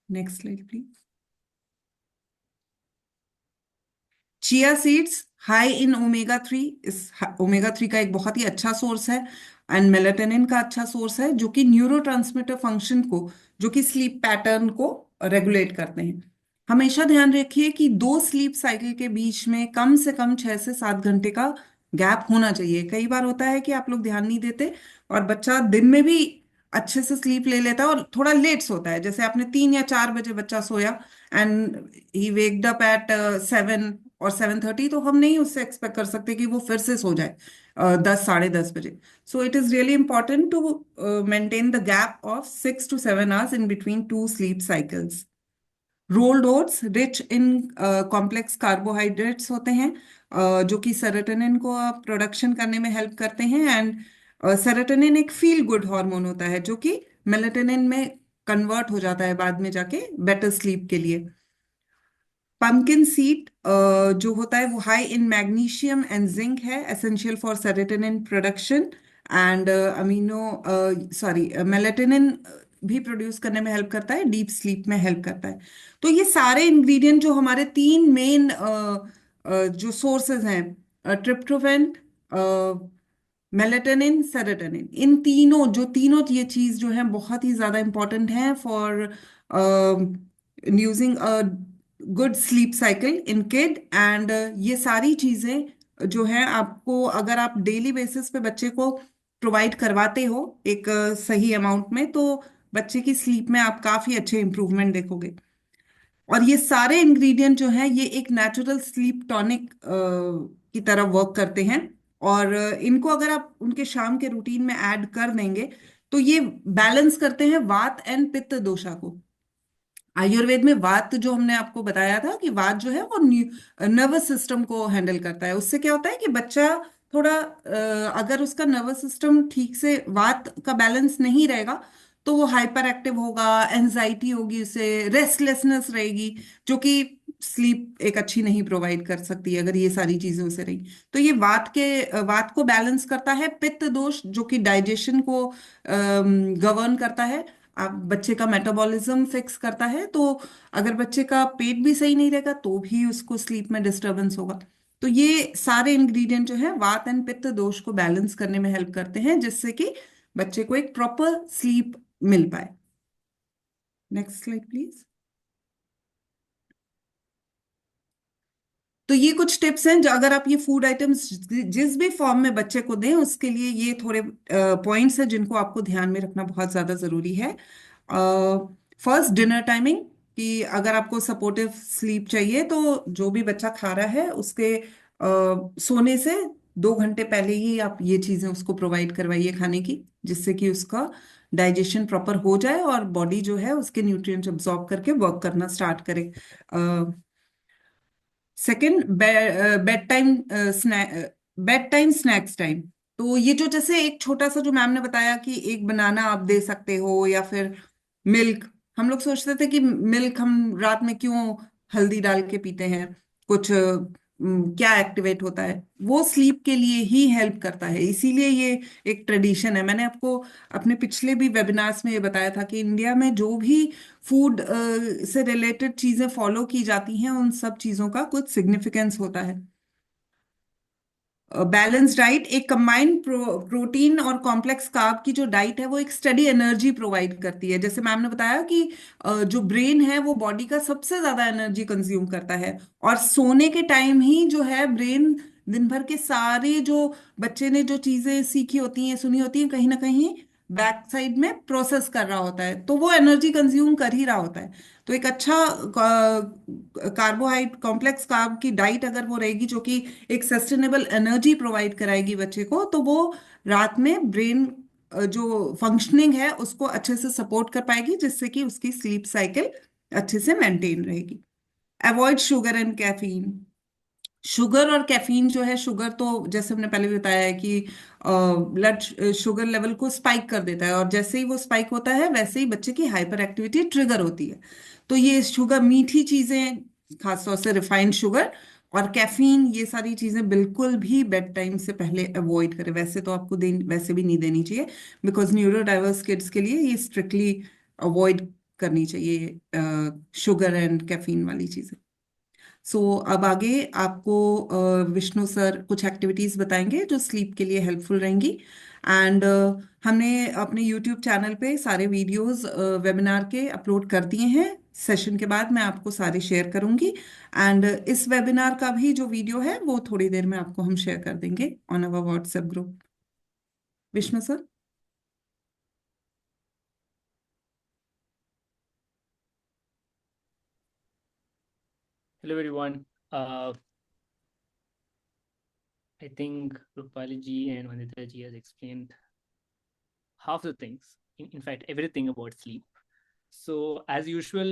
Next slide please. Chia seeds high in omega 3, इस ओमेगा 3 का एक बहुत ही अच्छा सोर्स है एंड मेलेटोनिन का अच्छा सोर्स है जो कि न्यूरोट्रांसमीटर फंक्शन को, जो कि स्लीप पैटर्न को रेगुलेट करते हैं। हमेशा ध्यान रखिए कि 2 स्लीप साइकिल के बीच में कम से कम 6 से 7 घंटे का गैप होना चाहिए। कई बार होता है कि आप लोग ध्यान नहीं देते और बच्चा दिन में भी अच्छे से स्लीप ले लेता है और थोड़ा लेट सोता है। जैसे आपने 3 या 4 बजे बच्चा सोया and he waked up at 7 और 7:30, तो हम नहीं उससे एक्सपेक्ट कर सकते कि वो फिर से सो जाए 10 साढ़े 10 बजे। So it is really important to maintain the gap of 6 to 7 hours in between 2 sleep cycles. Rolled oats rich in complex carbohydrates होते हैं जो कि सेरोटोनिन को प्रोडक्शन करने में हेल्प करते हैं। एंड सेरोटोनिन एक फील गुड हार्मोन होता है जो कि मेलेटोनिन में कन्वर्ट हो जाता है बाद में जाके बेटर स्लीप के लिए। पंपकिन सीड जो होता है वो high in magnesium and zinc है, essential for serotonin production and amino sorry melatonin भी प्रोड्यूस करने में हेल्प करता है, डीप स्लीप में हेल्प करता है। तो ये सारे इंग्रेडिएंट जो हमारे तीन मेन जो सोर्सेज हैं, ट्रिप्टोफैन, मेलेटोनिन, सेरोटोनिन, इन तीनों तीनों ये चीज जो है बहुत ही ज्यादा इंपॉर्टेंट है for using a good sleep cycle in kid. And ये सारी चीजें जो है आपको, अगर आप डेली बेसिस पे बच्चे को प्रोवाइड करवाते हो एक सही अमाउंट में, तो बच्चे की स्लीप में आप काफी अच्छे इंप्रूवमेंट देखोगे। और ये सारे इंग्रेडिएंट जो हैं ये एक नेचुरल स्लीप टॉनिक की तरह वर्क करते हैं। और इनको अगर आप उनके शाम के रूटीन में ऐड कर देंगे तो ये बैलेंस करते हैं वात एंड पित्त दोषा को। आयुर्वेद में वात जो हमने आपको बताया था कि वात जो है वो नर्वस सिस्टम को हैंडल करता है। उससे क्या होता है कि बच्चा थोड़ा अगर उसका नर्वस सिस्टम ठीक से वात का बैलेंस नहीं रहेगा तो वो हाइपर एक्टिव होगा, एंजाइटी होगी, उसे रेस्टलेसनेस रहेगी, जो कि स्लीप एक अच्छी नहीं प्रोवाइड कर सकती अगर ये सारी चीजें उसे रही। तो ये वात को बैलेंस करता है। पित्त दोष जो कि डाइजेशन को गवर्न करता है, आप बच्चे का मेटाबॉलिज्म फिक्स करता है। तो अगर बच्चे का पेट भी सही नहीं रहेगा तो भी उसको स्लीप में डिस्टरबेंस होगा। तो ये सारे इंग्रेडिएंट जो है वात एंड पित्त दोष को बैलेंस करने में हेल्प करते हैं, जिससे कि बच्चे को एक प्रॉपर स्लीप मिल पाए। Next slide please. तो ये कुछ टिप्स हैं जो अगर आप ये फूड आइटम्स जिस भी फॉर्म में बच्चे को दें उसके लिए ये थोड़े पॉइंट्स हैं जिनको आपको ध्यान में रखना बहुत ज्यादा जरूरी है। फर्स्ट, डिनर टाइमिंग, कि अगर आपको सपोर्टिव स्लीप चाहिए तो जो भी बच्चा खा रहा है उसके सोने से 2 घंटे पहले ही आप ये चीजें उसको प्रोवाइड करवाइए खाने की, जिससे कि उसका डाइजेशन प्रॉपर हो जाए और बॉडी जो है उसके न्यूट्रिएंट्स अब्सॉर्ब करके वर्क करना स्टार्ट करे। Second, bed time bed time snacks time. तो ये जो जैसे एक छोटा सा जो मैम ने बताया कि एक बनाना आप दे सकते हो या फिर मिल्क। हम लोग सोचते थे कि मिल्क हम रात में क्यों हल्दी डाल के पीते हैं, कुछ क्या एक्टिवेट होता है, वो स्लीप के लिए ही हेल्प करता है, इसीलिए ये एक ट्रेडिशन है। मैंने आपको अपने पिछले भी वेबिनार्स में ये बताया था कि इंडिया में जो भी फूड से रिलेटेड चीजें फॉलो की जाती हैं उन सब चीजों का कुछ सिग्निफिकेंस होता है। बैलेंस डाइट, एक कंबाइंड प्रोटीन और कॉम्प्लेक्स कार्ब की जो डाइट है वो एक स्टडी एनर्जी प्रोवाइड करती है। जैसे मैम ने बताया कि जो ब्रेन है वो बॉडी का सबसे ज्यादा एनर्जी कंज्यूम करता है, और सोने के टाइम ही जो है ब्रेन दिन भर के सारे जो बच्चे ने जो चीजें सीखी होती हैं, सुनी होती हैं, कहीं ना कहीं बैक साइड में प्रोसेस कर रहा होता है, तो वो एनर्जी कंज्यूम कर ही रहा होता है। तो एक अच्छा कार्बोहाइड्रेट कॉम्प्लेक्स कार्ब की डाइट अगर वो रहेगी जो कि एक सस्टेनेबल एनर्जी प्रोवाइड कराएगी बच्चे को, तो वो रात में ब्रेन जो फंक्शनिंग है उसको अच्छे से सपोर्ट कर पाएगी, जिससे कि उसकी स्लीप साइकिल अच्छे से मेंटेन रहेगी। Avoid sugar and caffeine. Sugar और कैफीन जो है, शुगर तो जैसे हमने पहले भी बताया है कि ब्लड शुगर लेवल को स्पाइक कर देता है, और जैसे ही वो स्पाइक होता है वैसे ही बच्चे की हाइपर एक्टिविटी ट्रिगर होती है। तो ये शुगर, मीठी चीजें, खासतौर से रिफाइंड शुगर और कैफीन, ये सारी चीजें बिल्कुल भी बेड टाइम से पहले अवॉइड करें। वैसे तो आपको वैसे भी नहीं देनी चाहिए, बिकॉज न्यूरो डाइवर्स किड्स के लिए ये स्ट्रिक्टली अवॉइड करनी चाहिए शुगर एंड कैफीन वाली चीजें। सो अब आगे आपको विष्णु सर कुछ एक्टिविटीज बताएंगे जो स्लीप के लिए हेल्पफुल रहेंगी। एंड हमने अपने यूट्यूब चैनल पे सारे वीडियोस वेबिनार के अपलोड कर दिए हैं। सेशन के बाद मैं आपको सारे शेयर करूंगी। एंड इस वेबिनार का भी जो वीडियो है वो थोड़ी देर में आपको हम शेयर कर देंगे on our WhatsApp group. Vishnu sir. Hello everyone. I think Rupali ji and Vandita ji has explained half the things, in fact, everything about sleep. So as usual,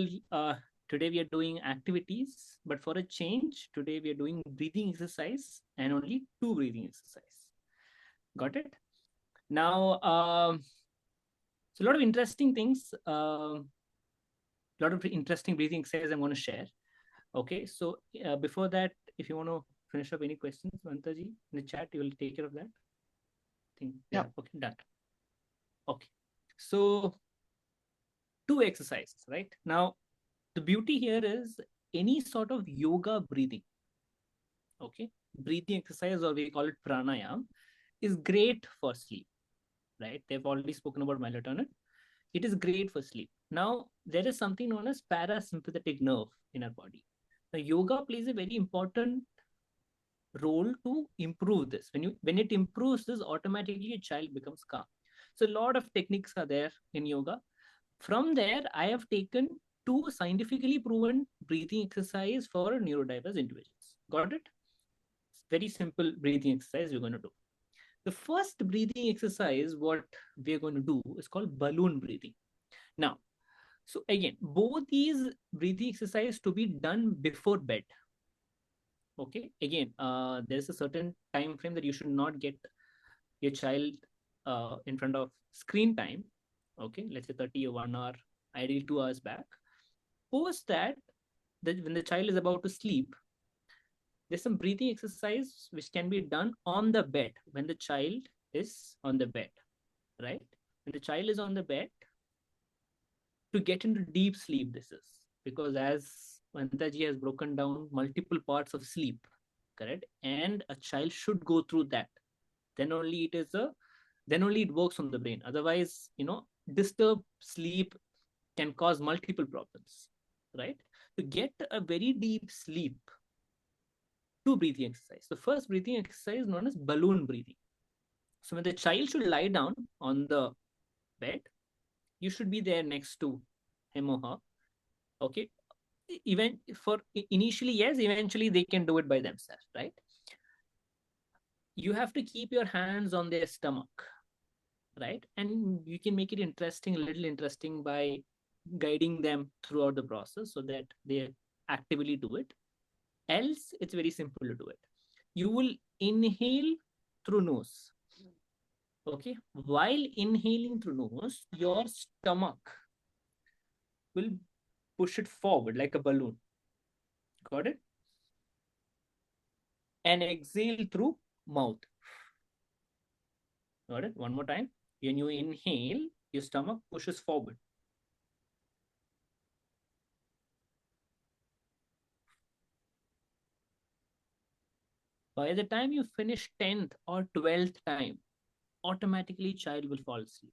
today we are doing activities, but for a change, today we are doing breathing exercise and only 2 breathing exercise. Got it? Now, so a lot of interesting things, a lot of interesting breathing exercises I'm going to share. Okay, so before that, if you want to finish up any questions, Vantaji, in the chat, you will take care of that. I think, yeah, Yep. okay, done. Okay, so 2 exercises, right? Now, the beauty here is any sort of yoga breathing, okay? Breathing exercise, or we call it pranayam, is great for sleep, right? They've already spoken about melatonin. It is great for sleep. Now, there is something known as parasympathetic nerve in our body. Now, yoga plays a very important role to improve this. When it improves this, automatically a child becomes calm. So, a lot of techniques are there in yoga. From there, I have taken 2 scientifically proven breathing exercise for neurodiverse individuals. Got it? Very simple breathing exercise we're going to do. The first breathing exercise, what we're going to do, is called balloon breathing. Now, so again, both these breathing exercises to be done before bed. Okay. Again, there's a certain time frame that you should not get your child in front of screen time. Okay, let's say 30 or 1 hour, ideally 2 hours back. Post that, when the child is about to sleep, there's some breathing exercise which can be done on the bed when the child is on the bed, right? When the child is on the bed, to get into deep sleep, this is because, as Vantaji has broken down multiple parts of sleep, correct? And a child should go through that. Then only it works on the brain. Otherwise, disturbed sleep can cause multiple problems, right? To get a very deep sleep, 2 breathing exercise. The first breathing exercise is known as balloon breathing. So when the child should lie down on the bed, you should be there next to him or her. Okay. Even for initially, yes, eventually they can do it by themselves, right? You have to keep your hands on their stomach, right? And you can make it interesting, a little interesting, by guiding them throughout the process so that they actively do it. Else, it's very simple to do it. You will inhale through nose. Okay. While inhaling through nose, your stomach will push it forward like a balloon. Got it? And exhale through mouth. Got it? One more time. When you inhale, your stomach pushes forward. By the time you finish 10th or 12th time, automatically child will fall asleep.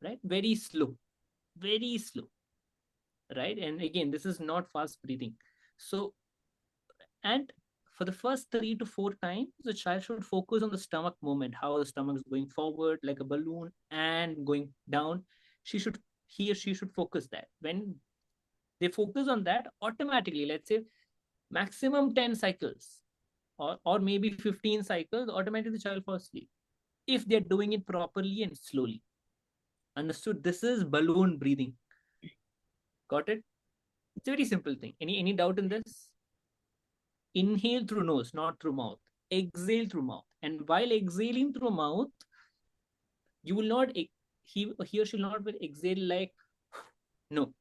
Right? Very slow. Very slow. Right? And again, this is not fast breathing. So, and for the first 3 to 4 times, the child should focus on the stomach movement, how the stomach is going forward like a balloon and going down. He or she should focus that. When they focus on that, automatically, let's say maximum 10 cycles or maybe 15 cycles, automatically the child falls asleep. If they're doing it properly and slowly. Understood? This is balloon breathing. Got it? It's a very simple thing. Any doubt in this? Inhale through nose, not through mouth. Exhale through mouth. And while exhaling through mouth, you will not, he or she will not will exhale like, no.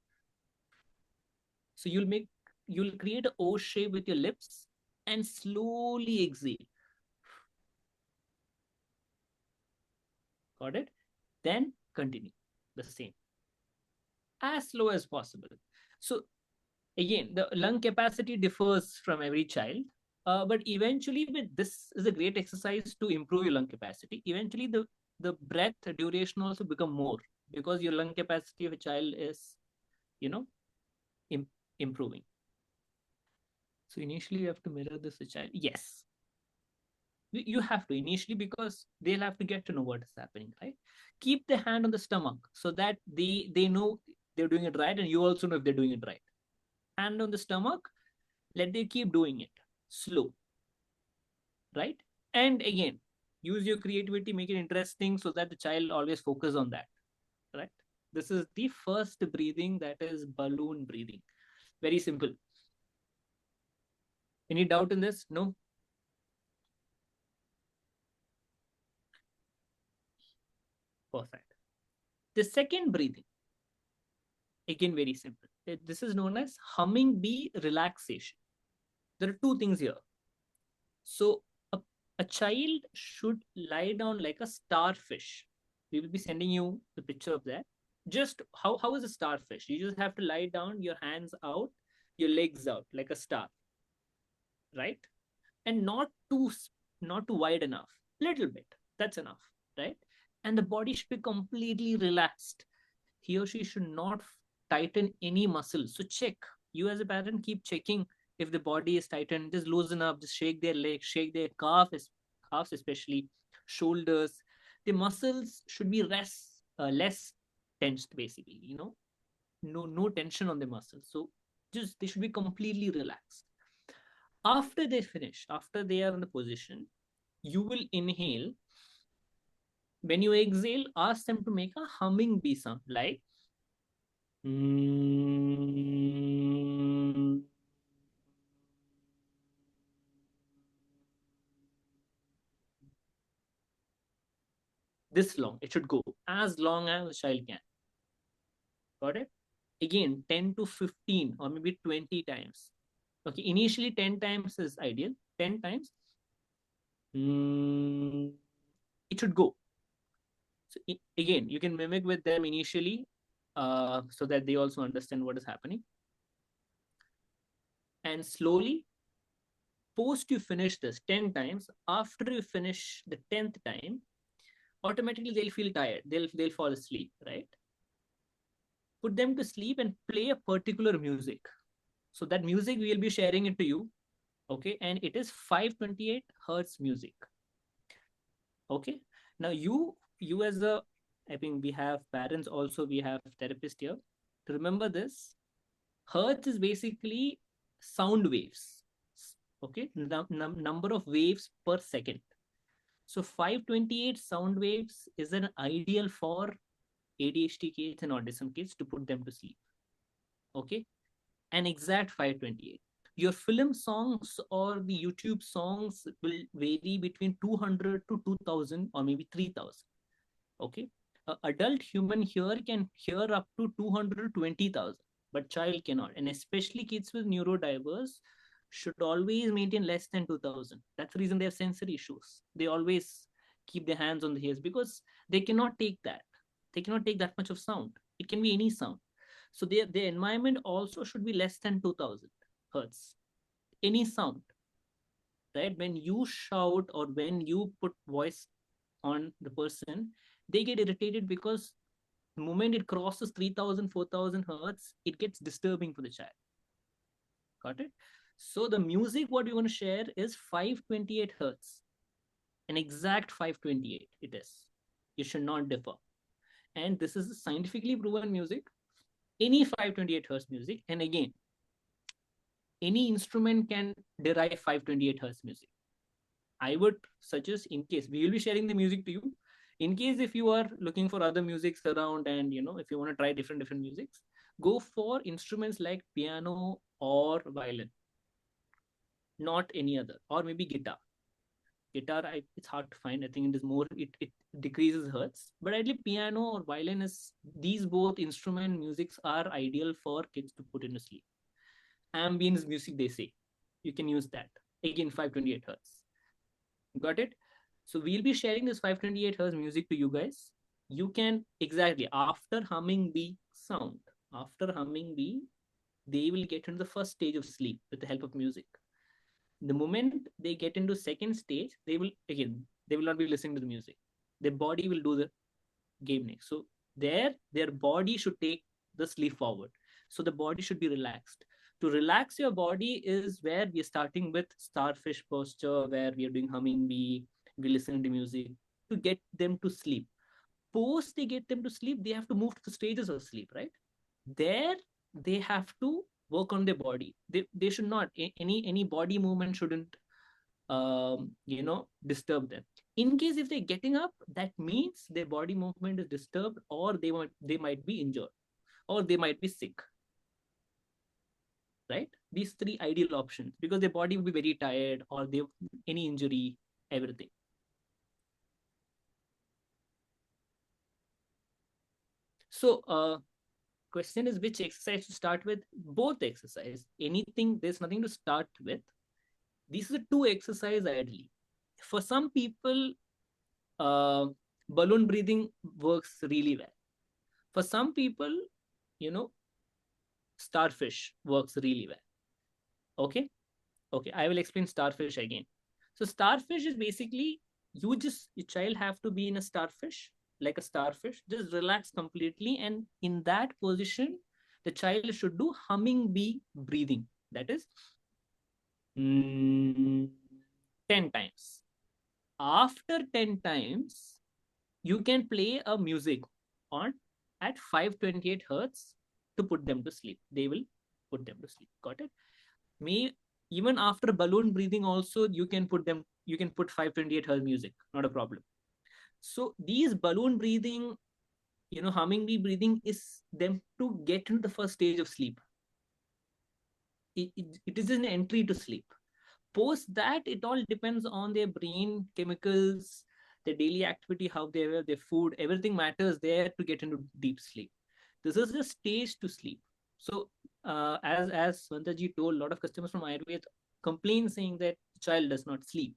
So you'll create an O shape with your lips and slowly exhale. Got it? Then continue the same. As slow as possible. So again, the lung capacity differs from every child. But eventually, with this is a great exercise to improve your lung capacity. Eventually, the breath duration also become more because your lung capacity of a child is, you know, Im- improving. So initially, you have to mirror this a child. Yes, you have to initially because they'll have to get to know what is happening, right? Keep the hand on the stomach so that they know they're doing it right, and you also know if they're doing it right. Hand on the stomach, let them keep doing it slow, right? And again, use your creativity, make it interesting so that the child always focus on that, right? This is the first breathing, that is balloon breathing. Very simple. Any doubt in this? No? Perfect. The second breathing Again, very simple. This is known as humming bee relaxation. There are two things here. So a child should lie down like a starfish. We will be sending you the picture of that. Just how is a starfish? You just have to lie down, your hands out, your legs out like a star, right? And not too wide enough. Little bit. That's enough, right? And the body should be completely relaxed. He or she should not tighten any muscle. So check. You as a parent keep checking if the body is tightened. Just loosen up. Just shake their legs, shake their calves especially, shoulders. The muscles should be less tensed basically. No tension on the muscles. So just they should be completely relaxed. After they finish, after they are in the position, you will inhale. When you exhale, ask them to make a humming bee sound like this long. It should go as long as the child can. Got it? Again, 10 to 15 or maybe 20 times. Okay, initially 10 times is ideal. 10 times. It should go. So again, you can mimic with them initially so that they also understand what is happening. And slowly, post you finish this 10 times, after you finish the 10th time, automatically they'll feel tired. They'll fall asleep, right? Put them to sleep and play a particular music. So that music we will be sharing it to you. Okay, and it is 528 hertz music. Okay, now you as a, I think we have parents also, we have therapists here to remember this. Hertz is basically sound waves. Okay, number of waves per second. So 528 sound waves is an ideal for ADHD kids and autism kids to put them to sleep. Okay, an exact 528. Your film songs or the YouTube songs will vary between 200 to 2000 or maybe 3000. Okay, an adult human here can hear up to 220,000, but child cannot. And especially kids with neurodiverse should always maintain less than 2000. That's the reason they have sensory issues. They always keep their hands on the ears because they cannot take that. They cannot take that much of sound. It can be any sound. So their environment also should be less than 2000 hertz. Any sound, right? When you shout or when you put voice on the person, they get irritated because the moment it crosses 3000, 4000 hertz, it gets disturbing for the child. Got it? So the music what we want to share is 528 hertz, an exact 528 it is. You should not differ. And this is scientifically proven music, any 528 hertz music. And again, any instrument can derive 528 hertz music. I would suggest, in case we will be sharing the music to you, in case if you are looking for other musics around and if you want to try different musics, go for instruments like piano or violin, not any other, or maybe guitar. It's hard to find. I think it is more, it decreases hertz, but I believe piano or violin is, these both instrument musics are ideal for kids to put into sleep. Ambience music, they say, you can use that. Again, 528 hertz. Got it? So we'll be sharing this 528 hertz music to you guys. You can exactly after humming bee sound, after humming bee, they will get into the first stage of sleep with the help of music. The moment they get into second stage, they will not be listening to the music. Their body will do the game next. So their body should take the sleep forward. So the body should be relaxed. To relax your body is where we are starting with starfish posture, where we are doing humming bee, we listen to music to get them to sleep. Post they get them to sleep, they have to move to the stages of sleep, right? There they have to work on their body. They should not, any body movement shouldn't disturb them. In case if they're getting up, that means their body movement is disturbed, or they might be injured, or they might be sick, right? These three ideal options, because their body will be very tired, or they any injury, everything. So question is which exercise to start with. Both exercise, anything, there's nothing to start with. These are two exercises ideally. For some people, balloon breathing works really well. For some people, starfish works really well. Okay, I will explain starfish again. So starfish is basically, your child have to be in a starfish, like a starfish, just relax completely, and in that position the child should do humming bee breathing. That is 10 times. After 10 times, you can play a music on at 528 hertz to put them to sleep. They will put them to sleep. Got it? Even after balloon breathing also, you can put 528 hertz music, not a problem. So these balloon breathing, humming bee breathing is them to get into the first stage of sleep. It is an entry to sleep. Post that, it all depends on their brain chemicals, their daily activity, how they wear, their food, everything matters there to get into deep sleep. This is a stage to sleep. So as Vantaji told, a lot of customers from Ayurveda complain saying that the child does not sleep.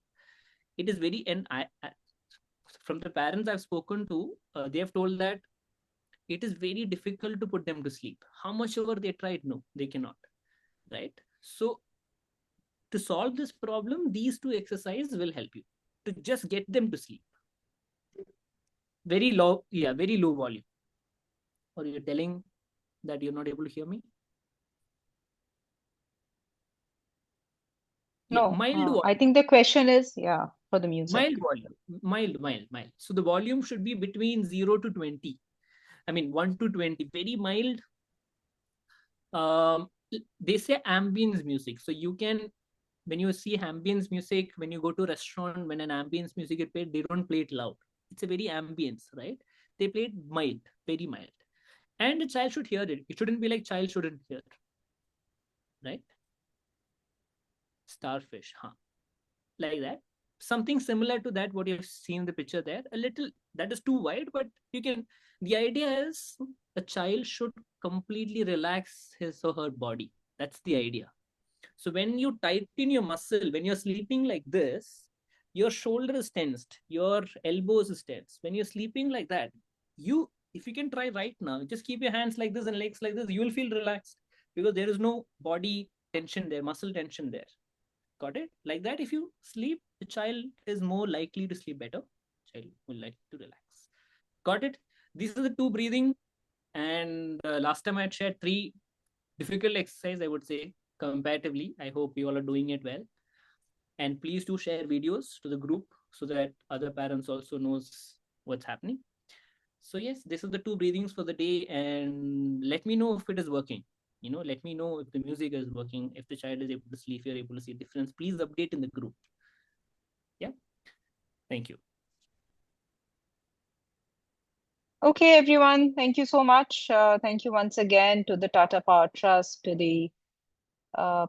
It is very, and from the parents I've spoken to, they have told that it is very difficult to put them to sleep. How much ever they tried, no, they cannot. Right? So to solve this problem, these two exercises will help you to just get them to sleep. Very low volume. Or you're telling that you're not able to hear me? No, mild volume. I think the question is, for the music. Mild volume. Mild. So the volume should be between 0 to 20. I mean, 1 to 20. Very mild. They say ambience music. So you can, when you see ambience music, when you go to a restaurant, when an ambience music is played, they don't play it loud. It's a very ambience, right? They play it mild, very mild. And the child should hear it. It shouldn't be like child shouldn't hear. Right? Starfish, like that. Something similar to that, what you've seen in the picture there. A little, that is too wide, but you can, the idea is a child should completely relax his or her body. That's the idea. So when you tighten your muscle, when you're sleeping like this, your shoulder is tensed, your elbows is tense. When you're sleeping like that, if you can try right now, just keep your hands like this and legs like this, you will feel relaxed because there is no body tension there, muscle tension there. Got it? Like that, if you sleep, the child is more likely to sleep better. Child will like to relax. Got it? These are the two breathing. And last time I had shared 3 difficult exercise, I would say, comparatively. I hope you all are doing it well. And please do share videos to the group so that other parents also knows what's happening. So yes, this is the 2 breathings for the day, and let me know if it is working. Let me know if the music is working, if the child is able to sleep, you're able to see a difference. Please update in the group. Yeah. Thank you. Okay, everyone. Thank you so much. Thank you once again to the Tata Power Trust, to the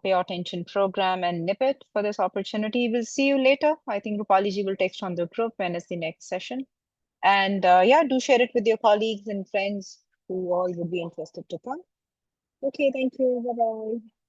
Pay Attention Program and NIPIT for this opportunity. We'll see you later. I think Rupali ji will text on the group when is the next session. And do share it with your colleagues and friends who all would be interested to come. Okay, thank you. Bye-bye.